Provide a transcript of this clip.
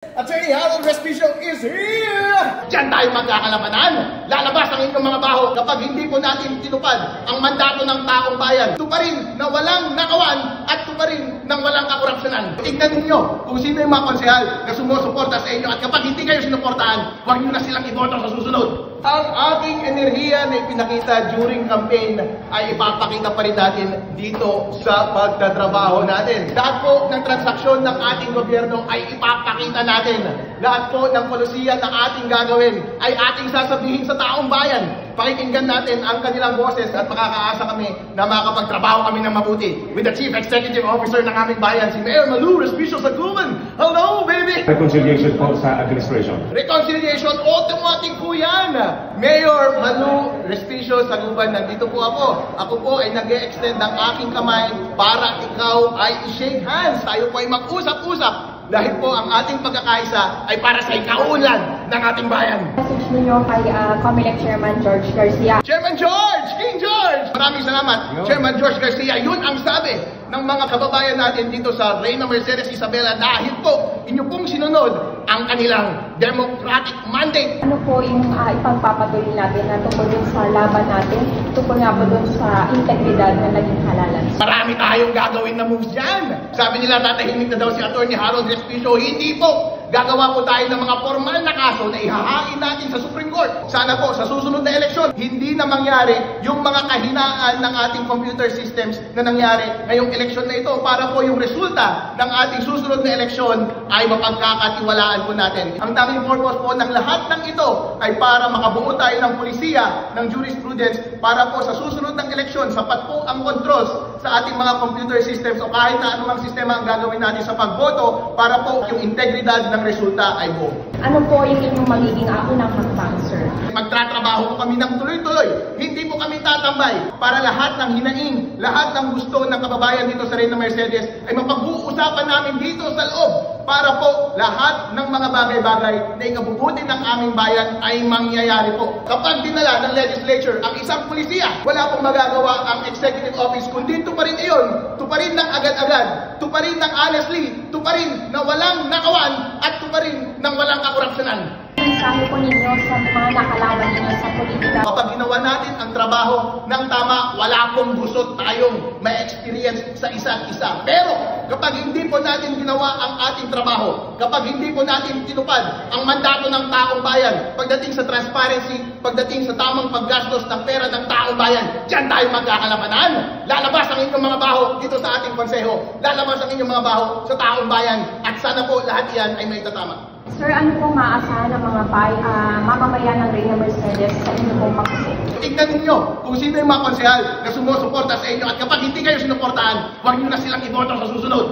Attorney Harold Respicio is here! Diyan tayo magkakalabanan. Lalabas ang inyong mga baho kapag hindi po natin tinupad ang mandato ng taong bayan. Tuparin na walang nakawan at tuparin ng walang kakorupsyonan. Tingnan ninyo kung sino yung mga konsehal na sumusuporta sa inyo at kapag hindi kayo sinuportahan, huwag nyo na silang iboto sa susunod. Ang ating enerhiya na ipinakita during campaign ay ipapakita pa rin natin dito sa pagtatrabaho natin. Lahat po ng transaksyon ng ating gobyerno ay ipapakita natin. Lahat po ng polisiya na ating gagawin ay ating sasabihin sa taong bayan. Pakikinggan natin ang kanilang boses at makakaasa kami na makakapagtrabaho kami ng mabuti with the Chief Executive Officer ng aming bayan, si Mayor Malu Respicio Saguban. Hello, baby! Reconciliation po sa administration. Reconciliation, automatic po yan! Mayor Malu Respicio Saguban, nandito po ako. Ako po ay nag-e-extend ng aking kamay para ikaw ay i-shake hands. Tayo po ay mag-usap-usap. Dahil po ang ating pagkakaisa ay para sa ikaunlad ng ating bayan. Message ninyo kay Comelec Chairman George Garcia. Chairman George! King George! Maraming salamat. Chairman George Garcia, yun ang sabi ng mga kababayan natin dito sa Reyna Mercedes Isabela dahil po inyo pong sinunod ang kanilang democratic mandate. Ano po yung ipagpapatuloy natin na tungkol dun sa laban natin, tungkol nga po dun sa integridad na naging halalan. Marami tayong gagawin na moves dyan. Sabi nila tatahimik na daw si Attorney Harold Respicio. Hindi po. Gagawa po tayo ng mga formal na kaso na ihahain natin sa Supreme Court. Sana po sa susunod na eleksyon, hindi na mangyari yung mga kahinaan ng ating computer systems na nangyari ngayong eleksyon na ito para po yung resulta ng ating susunod na eleksyon ay mapagkakatiwalaan po natin. Ang tanging purpose po ng lahat ng ito ay para makabuo tayo ng pulisiya, ng jurisprudence para po sa susunod ng eleksyon, sapat po ang controls sa ating mga computer systems o kahit na anumang sistema ang gagawin natin sa pagboto para po yung integridad ng resulta ay buo. Ano po yung inyong magiging unang hakbang, sir? Magtatrabaho po kami ng tuloy-tuloy. Hindi po kami tatambay para lahat ng hinaing, lahat ng gusto ng kababayan dito sa Reyna Mercedes ay mapag-uusapan namin dito sa loob para po lahat ng mga bagay-bagay na ikabubuti ng aming bayan ay mangyayari po. Kapag dinala ng legislature ang isang pulisiya, wala pong magagawa ang executive office kundi tuparin iyon, tuparin ng agad-agad, tuparin ng honestly, tuparin na walang nakawan at tuparin ng walang kakorupsyonan. Mensahe po ninyo sa mga nakalaban ninyo sa politika. Kapag ginawa natin ang trabaho ng tama, wala pong gusot tayong ma-experience sa isa't isa. Pero kapag hindi po natin ginawa ang ating trabaho, kapag hindi po natin tinupad ang mandato ng taong bayan, pagdating sa transparency, pagdating sa tamang paggastos ng pera ng taong bayan, diyan tayo magkakalabanan. Lalabas ang inyong mga baho dito sa ating konseho. Lalabas ang inyong mga baho sa taong bayan. At sana po lahat yan ay may tatama. Sir, ano pong maaasahan ng mga mamamayan ng Reyna Mercedes sa inyo pong pagsusik? Tingnan ninyo kung sino yung mga konsehal na sumusuporta sa inyo at kapag hindi kayo sinuportahan, huwag nyo na silang iboto sa susunod.